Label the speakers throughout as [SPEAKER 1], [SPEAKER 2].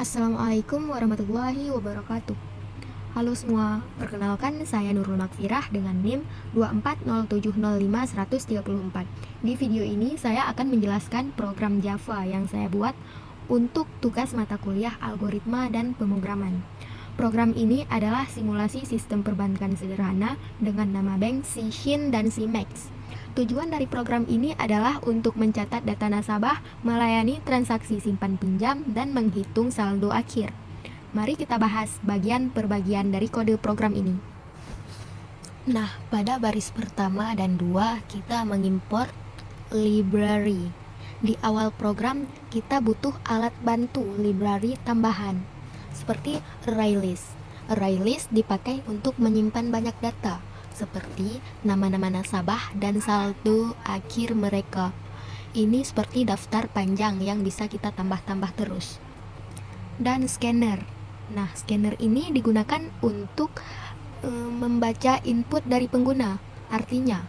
[SPEAKER 1] Assalamualaikum warahmatullahi wabarakatuh. Halo semua, perkenalkan saya Nurul Makfirah dengan NIM 240705134. Di video ini saya akan menjelaskan program Java yang saya buat untuk tugas mata kuliah algoritma dan pemrograman. Program ini adalah simulasi sistem perbankan sederhana dengan nama bank Shin dan Max. Tujuan dari program ini adalah untuk mencatat data nasabah, melayani transaksi simpan pinjam, dan menghitung saldo akhir. Mari kita bahas bagian per bagian dari kode program ini. Nah, pada baris pertama dan 2 kita mengimport library. Di awal program kita butuh alat bantu library tambahan seperti ArrayList. ArrayList dipakai untuk menyimpan banyak data seperti nama-nama nasabah dan saldo akhir mereka. Ini seperti daftar panjang yang bisa kita tambah-tambah terus. Dan scanner. Nah, scanner ini digunakan untuk membaca input dari pengguna. Artinya,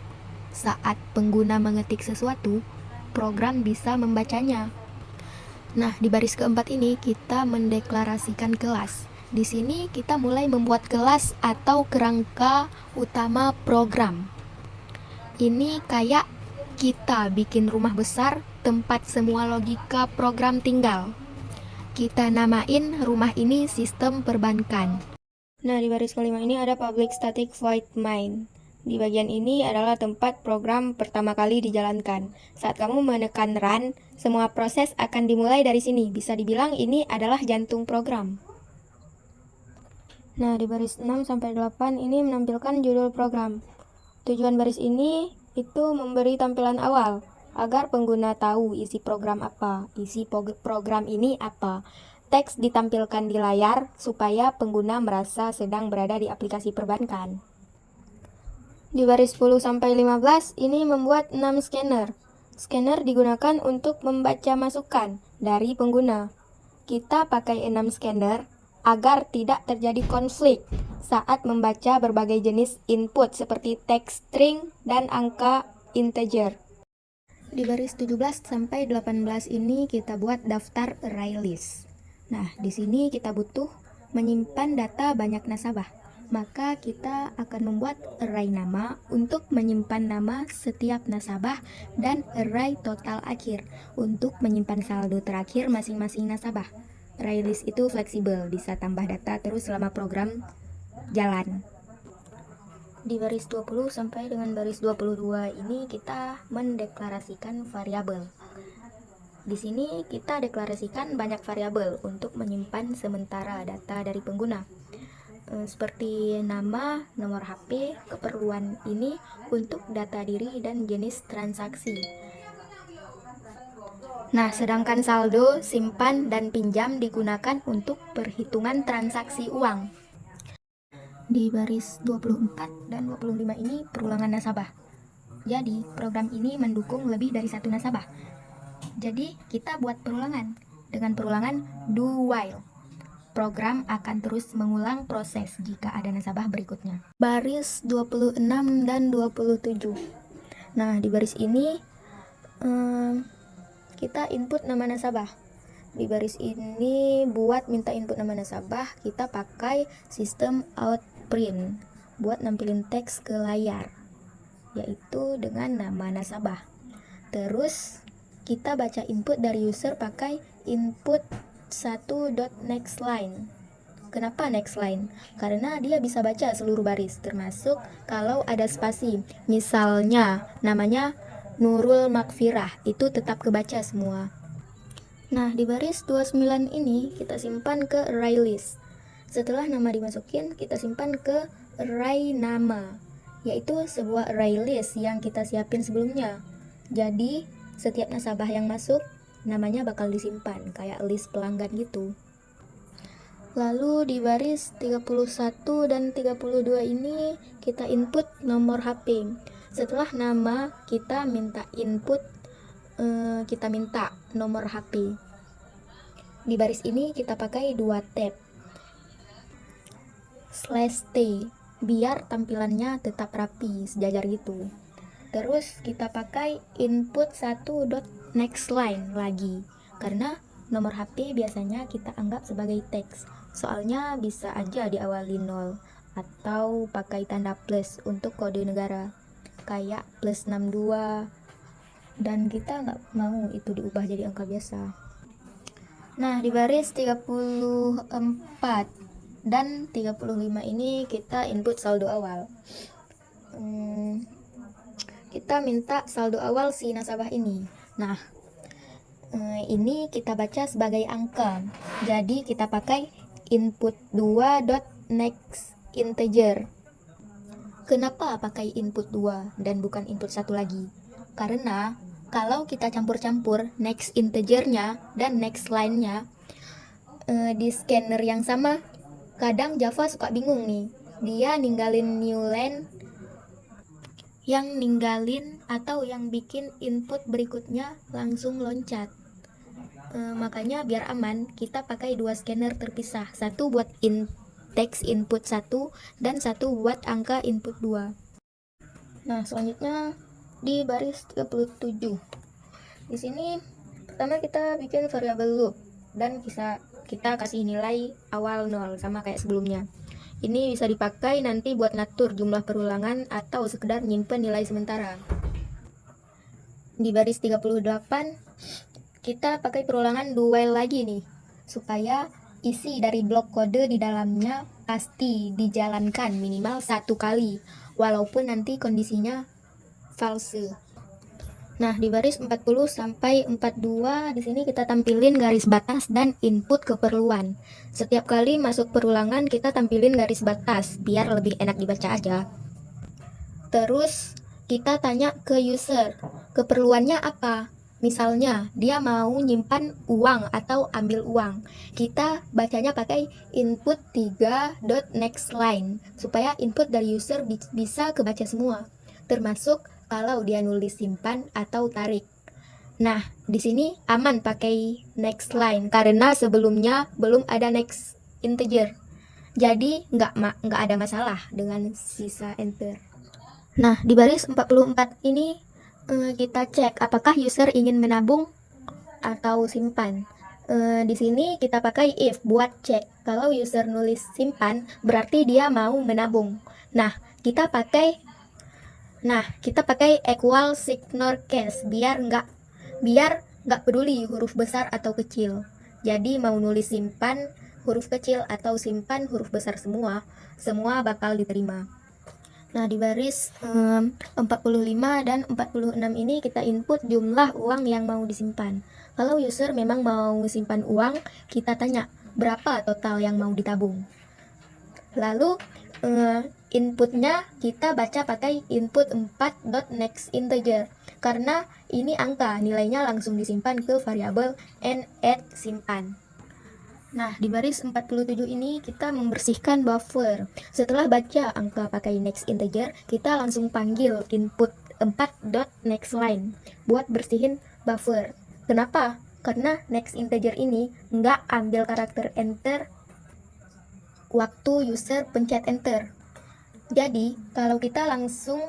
[SPEAKER 1] saat pengguna mengetik sesuatu, program bisa membacanya. Nah, di baris keempat ini kita mendeklarasikan kelas. Di sini kita mulai membuat kelas atau kerangka utama program. Ini kayak kita bikin rumah besar tempat semua logika program tinggal. Kita namain rumah ini sistem perbankan. Nah, di baris kelima ini ada public static void main. Di bagian ini adalah tempat program pertama kali dijalankan. Saat kamu menekan run, semua proses akan dimulai dari sini. Bisa dibilang ini adalah jantung program. Nah, di baris 6-8 ini menampilkan judul program. Tujuan baris ini itu memberi tampilan awal agar pengguna tahu isi program apa. Isi program ini apa. Teks ditampilkan di layar supaya pengguna merasa sedang berada di aplikasi perbankan. Di baris 10-15 ini membuat 6 scanner. Scanner digunakan untuk membaca masukan dari pengguna. Kita pakai 6 scanner agar tidak terjadi konflik saat membaca berbagai jenis input seperti teks string dan angka integer. Di baris 17-18 ini kita buat daftar ArrayList. Nah, di sini kita butuh menyimpan data banyak nasabah. Maka kita akan membuat array nama untuk menyimpan nama setiap nasabah dan array total akhir untuk menyimpan saldo terakhir masing-masing nasabah. ArrayList itu fleksibel, bisa tambah data terus selama program jalan. Di baris 20 sampai dengan baris 22 ini kita mendeklarasikan variabel. Di sini kita deklarasikan banyak variabel untuk menyimpan sementara data dari pengguna. Seperti nama, nomor HP, keperluan ini untuk data diri dan jenis transaksi. Nah, sedangkan saldo, simpan, dan pinjam digunakan untuk perhitungan transaksi uang. Di baris 24 dan 25 ini perulangan nasabah. Jadi, program ini mendukung lebih dari satu nasabah. Jadi, kita buat perulangan. Dengan perulangan do while. Program akan terus mengulang proses jika ada nasabah berikutnya. Baris 26 dan 27. Nah, di baris ini kita input nama nasabah. Di baris ini buat minta input nama nasabah, kita pakai sistem outPrint buat nampilin teks ke layar, yaitu dengan nama nasabah. Terus kita baca input dari user pakai input 1.nextLine. Kenapa nextLine? Karena dia bisa baca seluruh baris, termasuk kalau ada spasi. Misalnya namanya Nurul Makfirah, itu tetap kebaca semua. Nah, di baris 29 ini kita simpan ke ArrayList. Setelah nama dimasukin, kita simpan ke array nama, yaitu sebuah ArrayList yang kita siapin sebelumnya. Jadi, setiap nasabah yang masuk, namanya bakal disimpan, kayak list pelanggan gitu. Lalu di baris 31 dan 32 ini kita input nomor HP. Setelah nama kita minta input, kita minta nomor HP. Di baris ini kita pakai 2 tab /t biar tampilannya tetap rapi, sejajar gitu. Terus kita pakai input 1.nextLine lagi karena Nomor HP biasanya kita anggap sebagai teks, soalnya bisa aja diawali 0 atau pakai tanda plus untuk kode negara, kayak plus 62, dan kita nggak mau itu diubah jadi angka biasa. Nah, di baris 34 dan 35 ini kita input saldo awal. Kita minta saldo awal si nasabah ini. Nah, ini kita baca sebagai angka. Jadi kita pakai input 2.next integer. Kenapa pakai input 2 dan bukan input 1 lagi? Karena kalau kita campur-campur next integernya dan next line-nya di scanner yang sama, kadang Java suka bingung nih. Dia ninggalin new line, yang ninggalin atau yang bikin input berikutnya langsung loncat. Makanya biar aman, kita pakai dua scanner terpisah, satu buat teks input 1 dan satu buat angka input 2. Nah, selanjutnya di baris 37. Di sini pertama kita bikin variable loop dan kita kasih nilai awal 0 sama kayak sebelumnya. Ini bisa dipakai nanti buat ngatur jumlah perulangan atau sekedar nyimpen nilai sementara. Di baris 38 kita pakai perulangan do while lagi nih, supaya isi dari blok kode di dalamnya pasti dijalankan minimal 1 kali, walaupun nanti kondisinya false. Nah, di baris 40 sampai 42 di sini kita tampilin garis batas dan input keperluan. Setiap kali masuk perulangan kita tampilin garis batas biar lebih enak dibaca aja. Terus kita tanya ke user, keperluannya apa? Misalnya, dia mau nyimpan uang atau ambil uang. Kita bacanya pakai input 3.nextLine supaya input dari user bisa kebaca semua, termasuk kalau dia nulis simpan atau tarik. Nah, di sini aman pakai next line karena sebelumnya belum ada next integer. Jadi nggak ada masalah dengan sisa enter. Nah, di baris 44 ini kita cek apakah user ingin menabung atau simpan. Di sini kita pakai if buat cek. Kalau user nulis simpan, berarti dia mau menabung. Nah, kita pakai equal signor case biar nggak peduli huruf besar atau kecil. Jadi mau nulis simpan huruf kecil atau simpan huruf besar semua bakal diterima. Nah, di baris 45 dan 46 ini kita input jumlah uang yang mau disimpan. Kalau user memang mau simpan uang, kita tanya berapa total yang mau ditabung. Lalu inputnya kita baca pakai input 4.nextInteger karena ini angka, nilainya langsung disimpan ke variabel n@simpan. Nah, di baris 47 ini kita membersihkan buffer. Setelah baca angka pakai next integer, kita langsung panggil input 4.nextLine buat bersihin buffer. Kenapa? Karena next integer ini nggak ambil karakter enter waktu user pencet enter. Jadi, kalau kita langsung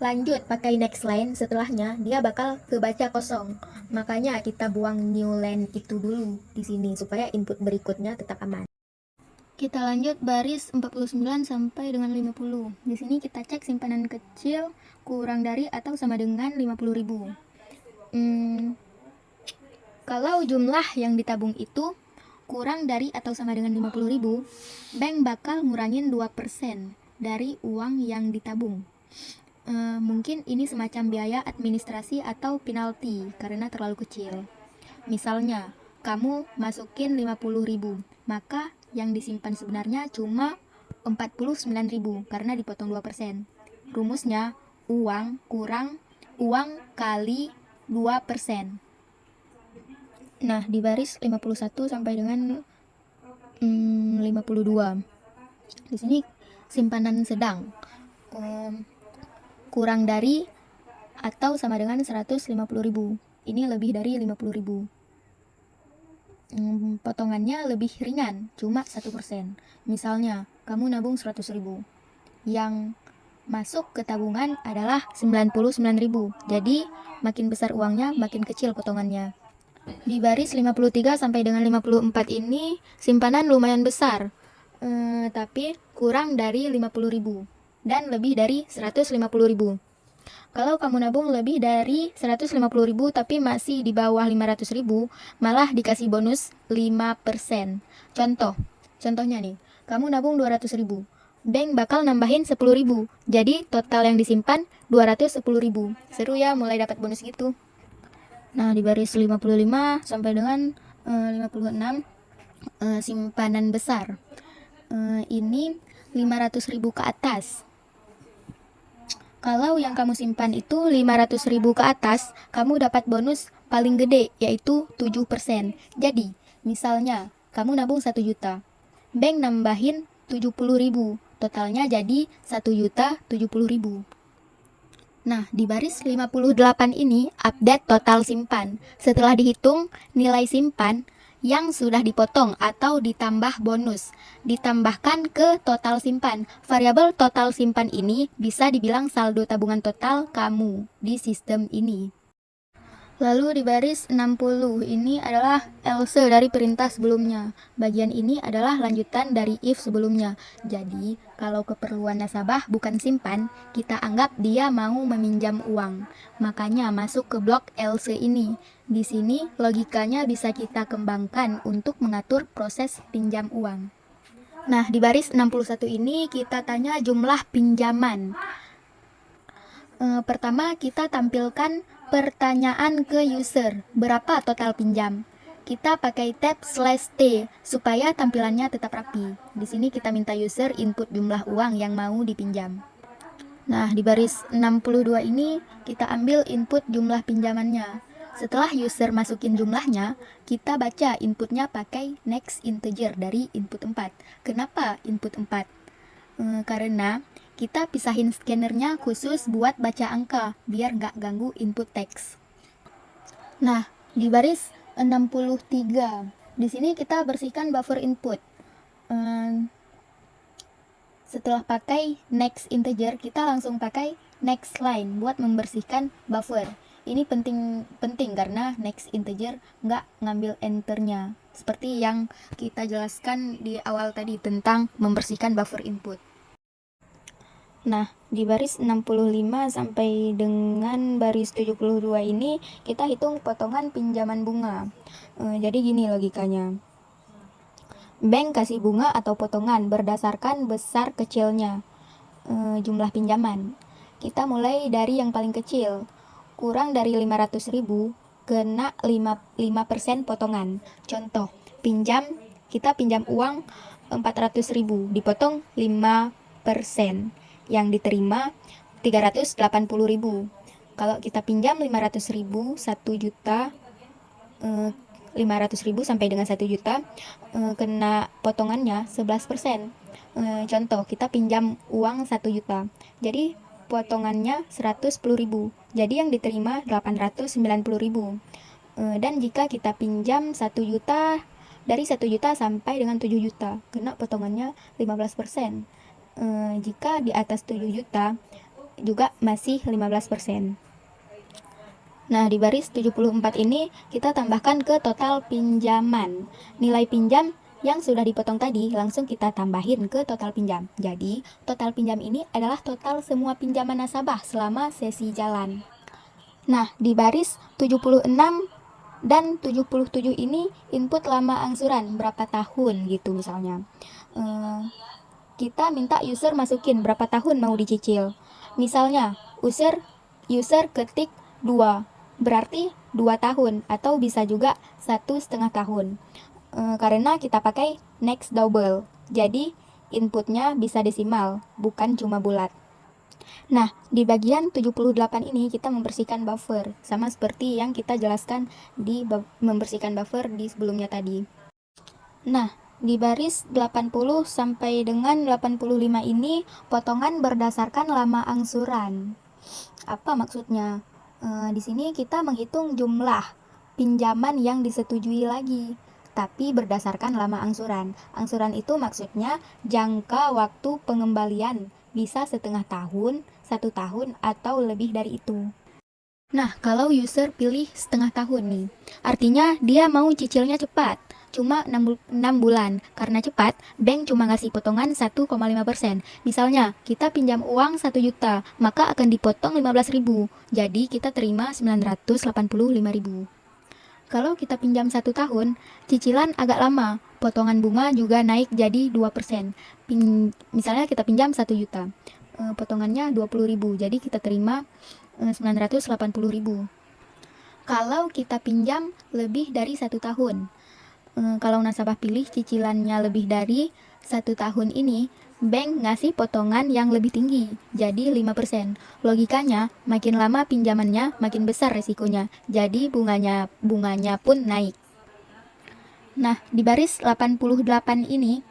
[SPEAKER 1] lanjut pakai next line setelahnya, dia bakal kebaca kosong. Makanya kita buang new line itu dulu di sini supaya input berikutnya tetap aman. Kita lanjut baris 49 sampai dengan 50. Di sini kita cek simpanan kecil kurang dari atau sama dengan 50.000. Kalau jumlah yang ditabung itu kurang dari atau sama dengan 50.000, bank bakal ngurangin 2% dari uang yang ditabung. Mungkin ini semacam biaya administrasi atau penalti karena terlalu kecil. Misalnya, kamu masukin 50.000, maka yang disimpan sebenarnya cuma 49.000 karena dipotong 2%. Rumusnya, uang kurang uang kali 2%. Nah, di baris 51 sampai dengan 52. Di sini simpanan sedang. Kurang dari atau sama dengan 150.000. Ini lebih dari 50.000. Potongannya lebih ringan, cuma 1%. Misalnya, kamu nabung 100.000. Yang masuk ke tabungan adalah 99.000. Jadi, makin besar uangnya, makin kecil potongannya. Di baris 53 sampai dengan 54 ini simpanan lumayan besar, tapi kurang dari 50.000 dan lebih dari 150.000. Kalau kamu nabung lebih dari 150.000 tapi masih di bawah 500.000, malah dikasih bonus 5%. Contohnya nih, kamu nabung 200.000, bank bakal nambahin 10.000, jadi total yang disimpan 210.000. Seru ya mulai dapat bonus gitu. Nah, di baris 55 sampai dengan 56 simpanan besar. Ini 500.000 ke atas. Kalau yang kamu simpan itu 500.000 ke atas, kamu dapat bonus paling gede, yaitu 7%. Jadi, misalnya, kamu nabung 1 juta. Bank nambahin 70.000. Totalnya jadi 1.070.000. Nah, di baris 58 ini update total simpan. Setelah dihitung, nilai simpan yang sudah dipotong atau ditambah bonus ditambahkan ke total simpan. Variabel total simpan ini bisa dibilang saldo tabungan total kamu di sistem ini. Lalu di baris 60 ini adalah else dari perintah sebelumnya. Bagian ini adalah lanjutan dari if sebelumnya. Jadi, kalau keperluan nasabah bukan simpan, kita anggap dia mau meminjam uang. Makanya masuk ke blok else ini. Di sini logikanya bisa kita kembangkan untuk mengatur proses pinjam uang. Nah, di baris 61 ini kita tanya jumlah pinjaman. Pertama, kita tampilkan pertanyaan ke user, berapa total pinjam? Kita pakai tab /t supaya tampilannya tetap rapi. Di sini kita minta user input jumlah uang yang mau dipinjam. Nah, di baris 62 ini kita ambil input jumlah pinjamannya. Setelah user masukin jumlahnya, kita baca inputnya pakai next integer dari input 4. Kenapa input 4? Karena kita pisahin scannernya khusus buat baca angka, biar nggak ganggu input teks. Nah, di baris 63, di sini kita bersihkan buffer input. Setelah pakai next integer, kita langsung pakai next line buat membersihkan buffer. Ini penting karena next integer nggak ngambil enternya, seperti yang kita jelaskan di awal tadi tentang membersihkan buffer input. Nah, di baris 65 sampai dengan baris 72 ini kita hitung potongan pinjaman bunga. Jadi gini logikanya. Bank kasih bunga atau potongan berdasarkan besar kecilnya jumlah pinjaman. Kita mulai dari yang paling kecil. Kurang dari 500.000 kena 5% potongan. Contoh, kita pinjam uang 400.000, dipotong 5%. Yang diterima 380.000. Kalau kita pinjam 500.000, 1 juta, 500.000 sampai dengan 1 juta, kena potongannya 11%. Contoh, kita pinjam uang 1 juta. Jadi potongannya 110.000. Jadi yang diterima 890.000. Dan jika kita pinjam 1 juta, dari 1 juta sampai dengan 7 juta, kena potongannya 15%. Jika di atas 7 juta juga masih 15%. Nah, di baris 74 ini kita tambahkan ke total pinjaman. Nilai pinjam yang sudah dipotong tadi langsung kita tambahin ke total pinjam. Jadi, total pinjam ini adalah total semua pinjaman nasabah selama sesi jalan. Nah, di baris 76 dan 77 ini input lama angsuran berapa tahun gitu misalnya. Kita minta user masukin berapa tahun mau dicicil. Misalnya, user ketik 2, berarti 2 tahun, atau bisa juga 1,5 tahun. Karena kita pakai next double, jadi inputnya bisa desimal, bukan cuma bulat. Nah, di bagian 78 ini kita membersihkan buffer, sama seperti yang kita jelaskan di membersihkan buffer di sebelumnya tadi. Nah, di baris 80 sampai dengan 85 ini potongan berdasarkan lama angsuran. Apa maksudnya? Di sini kita menghitung jumlah pinjaman yang disetujui lagi, tapi berdasarkan lama angsuran. Angsuran itu maksudnya jangka waktu pengembalian, bisa setengah tahun, 1 tahun, atau lebih dari itu. Nah, kalau user pilih setengah tahun nih, artinya dia mau cicilnya cepat, cuma 6 bulan. Karena cepat, bank cuma ngasih potongan 1,5%. Misalnya, kita pinjam uang 1 juta, maka akan dipotong 15.000. Jadi, kita terima 985.000. Kalau kita pinjam 1 tahun, cicilan agak lama, potongan bunga juga naik jadi 2%. Misalnya kita pinjam 1 juta, potongannya 20.000, jadi kita terima 980.000. Kalau kita pinjam lebih dari 1 tahun, kalau nasabah pilih cicilannya lebih dari 1 tahun ini, bank ngasih potongan yang lebih tinggi, jadi 5%. Logikanya, makin lama pinjamannya, makin besar resikonya, jadi bunganya pun naik. Nah, di baris 88 ini,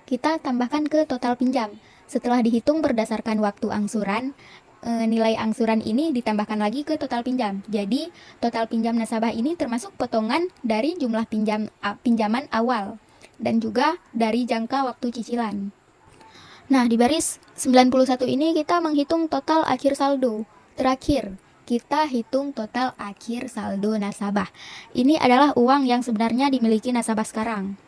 [SPEAKER 1] kita tambahkan ke total pinjam. Setelah dihitung berdasarkan waktu angsuran, nilai angsuran ini ditambahkan lagi ke total pinjam. Jadi, total pinjam nasabah ini termasuk potongan dari jumlah pinjaman awal dan juga dari jangka waktu cicilan. Nah, di baris 91 ini kita menghitung total akhir saldo. Terakhir, kita hitung total akhir saldo nasabah. Ini adalah uang yang sebenarnya dimiliki nasabah sekarang.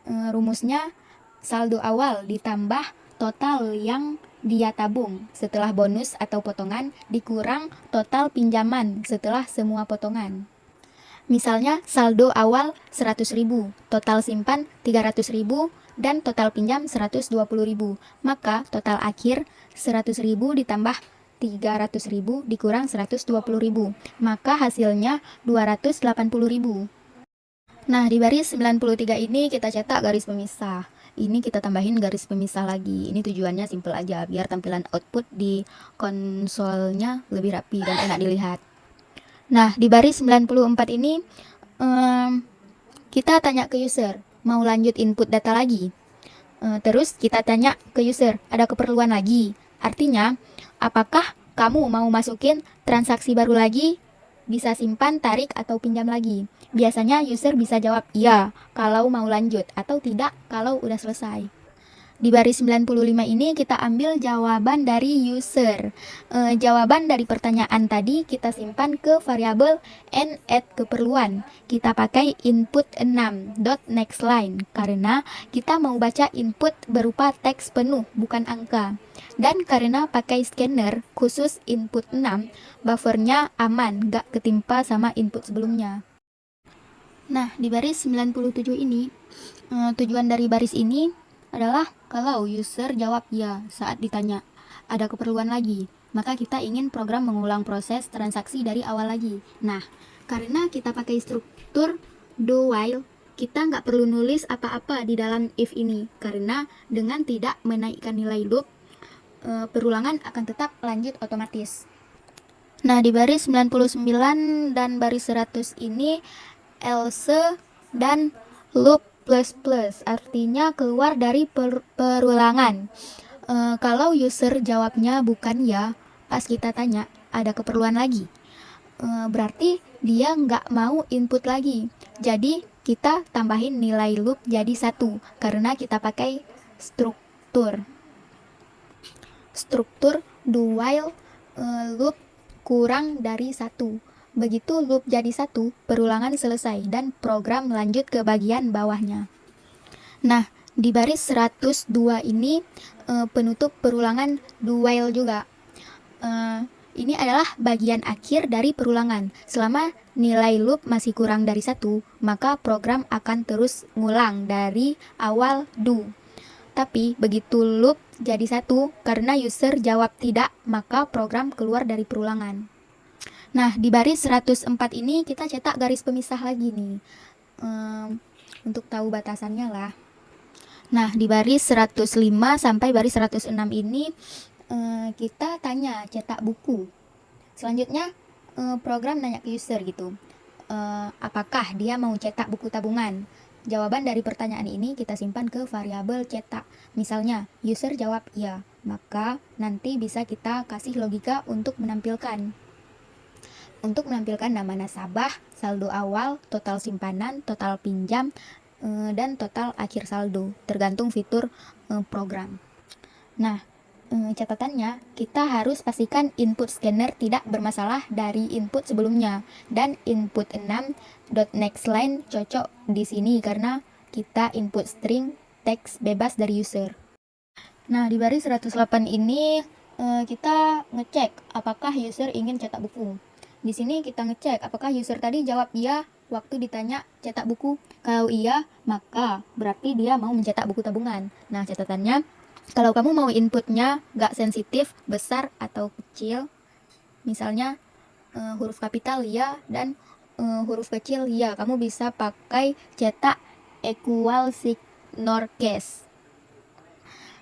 [SPEAKER 1] Rumusnya, saldo awal ditambah total yang dia tabung setelah bonus atau potongan dikurang total pinjaman setelah semua potongan. Misalnya saldo awal 100.000, total simpan 300.000, dan total pinjam 120.000. Maka total akhir 100.000 ditambah 300.000 dikurang 120.000. Maka hasilnya 280.000. Nah, di baris 93 ini kita cetak garis pemisah. Ini kita tambahin garis pemisah lagi. Ini tujuannya simple aja, biar tampilan output di konsolnya lebih rapi dan enak dilihat. Nah, di baris 94 ini kita tanya ke user, mau lanjut input data lagi. Terus kita tanya ke user, ada keperluan lagi. Artinya, apakah kamu mau masukin transaksi baru lagi? Bisa simpan, tarik, atau pinjam lagi. Biasanya user bisa jawab iya kalau mau lanjut, atau tidak kalau udah selesai. Di baris 95 ini kita ambil jawaban dari user. Jawaban dari pertanyaan tadi kita simpan ke variabel n at keperluan. Kita pakai input 6.nextLine karena kita mau baca input berupa teks penuh, bukan angka. Dan karena pakai scanner khusus input 6, buffernya aman, gak ketimpa sama input sebelumnya. Nah, di baris 97 ini, tujuan dari baris ini adalah kalau user jawab ya saat ditanya ada keperluan lagi, maka kita ingin program mengulang proses transaksi dari awal lagi. Nah, karena kita pakai struktur do while, kita nggak perlu nulis apa-apa di dalam if ini, karena dengan tidak menaikkan nilai loop, perulangan akan tetap lanjut otomatis. Nah, di baris 99 dan baris 100 ini else dan loop plus artinya keluar dari perulangan. Kalau user jawabnya bukan ya, pas kita tanya ada keperluan lagi, berarti dia nggak mau input lagi. Jadi kita tambahin nilai loop jadi 1 karena kita pakai struktur do while loop kurang dari 1. Begitu loop jadi 1, perulangan selesai dan program lanjut ke bagian bawahnya. Nah, di baris 102 ini penutup perulangan do while juga. Ini adalah bagian akhir dari perulangan. Selama nilai loop masih kurang dari 1, maka program akan terus ngulang dari awal do. Tapi begitu loop jadi 1, karena user jawab tidak, maka program keluar dari perulangan. Nah, di baris 104 ini kita cetak garis pemisah lagi nih, untuk tahu batasannya lah. Nah, di baris 105 sampai baris 106 ini kita tanya cetak buku. Selanjutnya program nanya ke user gitu, apakah dia mau cetak buku tabungan. Jawaban dari pertanyaan ini kita simpan ke variabel cetak. Misalnya, user jawab iya, maka nanti bisa kita kasih logika untuk menampilkan nama nasabah, saldo awal, total simpanan, total pinjam, dan total akhir saldo, tergantung fitur program. Nah, Catatannya, kita harus pastikan input scanner tidak bermasalah dari input sebelumnya, dan input 6.nextLine cocok di sini karena kita input string teks bebas dari user. Nah, di baris 108 ini kita ngecek apakah user ingin cetak buku. Di sini kita ngecek apakah user tadi jawab iya waktu ditanya cetak buku. Kalau iya, maka berarti dia mau mencetak buku tabungan. Nah, catatannya, kalau kamu mau inputnya gak sensitif, besar atau kecil, misalnya huruf kapital ya dan huruf kecil ya, kamu bisa pakai cetak equal signor case.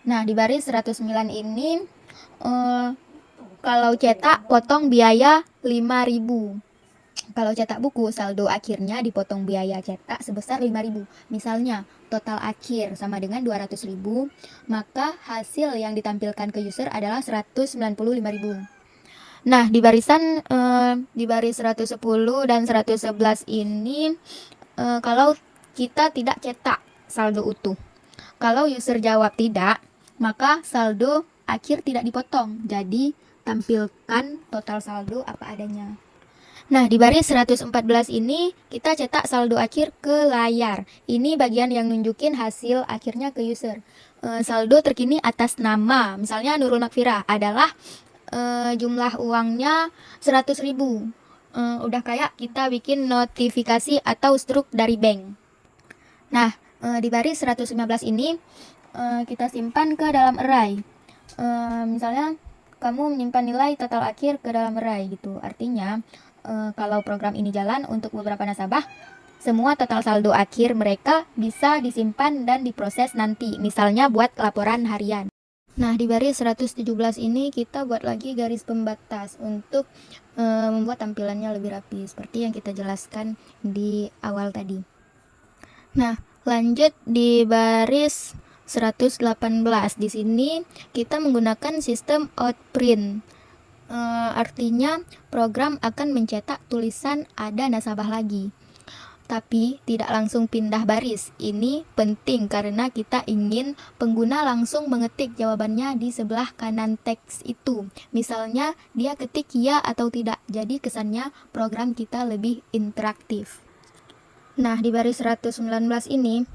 [SPEAKER 1] Nah, di baris 109 ini kalau cetak potong biaya 5.000. Kalau cetak buku, saldo akhirnya dipotong biaya cetak sebesar 5.000. Misalnya, total akhir sama dengan 200.000, maka hasil yang ditampilkan ke user adalah 195.000. Nah, di baris 110 dan 111 ini kalau kita tidak cetak saldo utuh. Kalau user jawab tidak, maka saldo akhir tidak dipotong. Jadi, tampilkan total saldo apa adanya. Nah, di baris 114 ini kita cetak saldo akhir ke layar. Ini bagian yang nunjukin hasil akhirnya ke user. Saldo terkini atas nama, misalnya Nurul Makfirah, adalah jumlah uangnya 100.000. Udah kayak kita bikin notifikasi atau struk dari bank. Nah, di baris 115 ini kita simpan ke dalam array. Misalnya kamu menyimpan nilai total akhir ke dalam array gitu. Artinya kalau program ini jalan untuk beberapa nasabah, semua total saldo akhir mereka bisa disimpan dan diproses nanti, misalnya buat laporan harian. Nah, di baris 117 ini kita buat lagi garis pembatas untuk membuat tampilannya lebih rapi, seperti yang kita jelaskan di awal tadi. Nah, lanjut di baris 118. Di sini kita menggunakan sistem outprint. Artinya program akan mencetak tulisan ada nasabah lagi, tapi tidak langsung pindah baris. Ini penting karena kita ingin pengguna langsung mengetik jawabannya di sebelah kanan teks itu. Misalnya dia ketik ya atau tidak, jadi kesannya program kita lebih interaktif. Nah, di baris 119 ini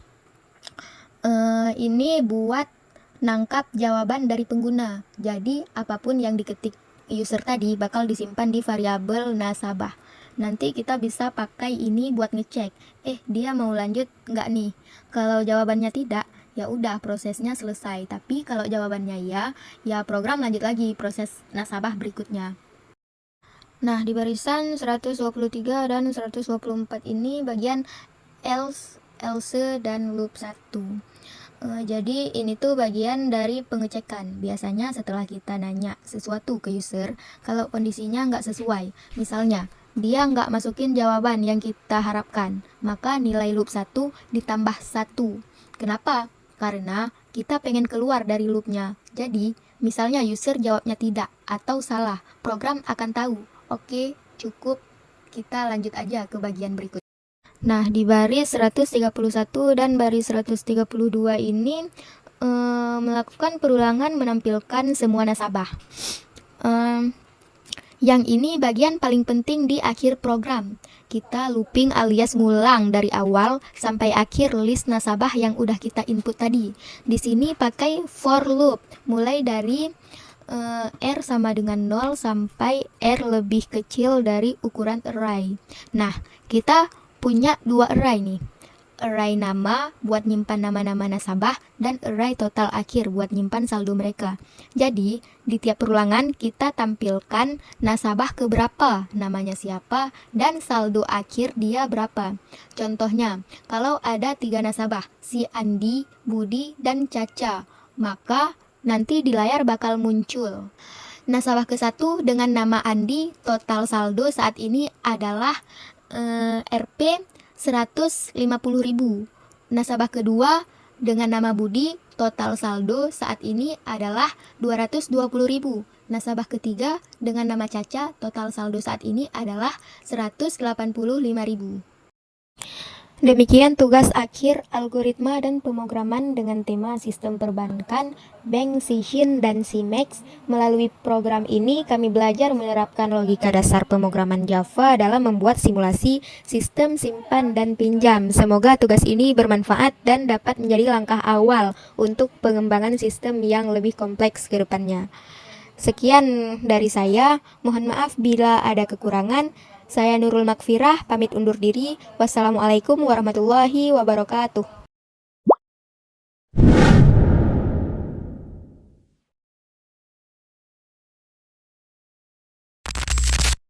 [SPEAKER 1] buat nangkap jawaban dari pengguna. Jadi apapun yang diketik user tadi bakal disimpan di variabel nasabah. Nanti kita bisa pakai ini buat ngecek, dia mau lanjut nggak nih? Kalau jawabannya tidak, ya udah prosesnya selesai. Tapi kalau jawabannya ya program lanjut lagi proses nasabah berikutnya. Nah, di barisan 123 dan 124 ini bagian else, dan loop 1. Jadi ini tuh bagian dari pengecekan. Biasanya setelah kita nanya sesuatu ke user, kalau kondisinya nggak sesuai, misalnya dia nggak masukin jawaban yang kita harapkan, maka nilai loop 1 ditambah 1. Kenapa? Karena kita pengen keluar dari loopnya. Jadi, misalnya user jawabnya tidak atau salah, program akan tahu, oke, cukup, kita lanjut aja ke bagian berikut. Nah, di baris 131 dan baris 132 ini melakukan perulangan menampilkan semua nasabah. Yang ini bagian paling penting di akhir program. Kita looping alias ngulang dari awal sampai akhir list nasabah yang udah kita input tadi. Di sini pakai for loop, mulai dari R sama dengan 0 sampai R lebih kecil dari ukuran array. Nah, kita punya dua array nih. Array nama buat nyimpan nama-nama nasabah dan array total akhir buat nyimpan saldo mereka. Jadi, di tiap perulangan kita tampilkan nasabah keberapa, namanya siapa, dan saldo akhir dia berapa. Contohnya, kalau ada 3 nasabah, si Andi, Budi, dan Caca, maka nanti di layar bakal muncul nasabah ke-1 dengan nama Andi, total saldo saat ini adalah Rp 150.000. Nasabah kedua dengan nama Budi, total saldo saat ini adalah 220.000. Nasabah ketiga dengan nama Caca, total saldo saat ini adalah 185.000. Demikian tugas akhir algoritma dan pemrograman dengan tema sistem perbankan, bank, Sishin, dan CMax. Melalui program ini, kami belajar menerapkan logika dasar pemrograman Java dalam membuat simulasi sistem simpan dan pinjam. Semoga tugas ini bermanfaat dan dapat menjadi langkah awal untuk pengembangan sistem yang lebih kompleks ke depannya. Sekian dari saya, mohon maaf bila ada kekurangan. Saya Nurul Makfirah, pamit undur diri. Wassalamualaikum warahmatullahi wabarakatuh.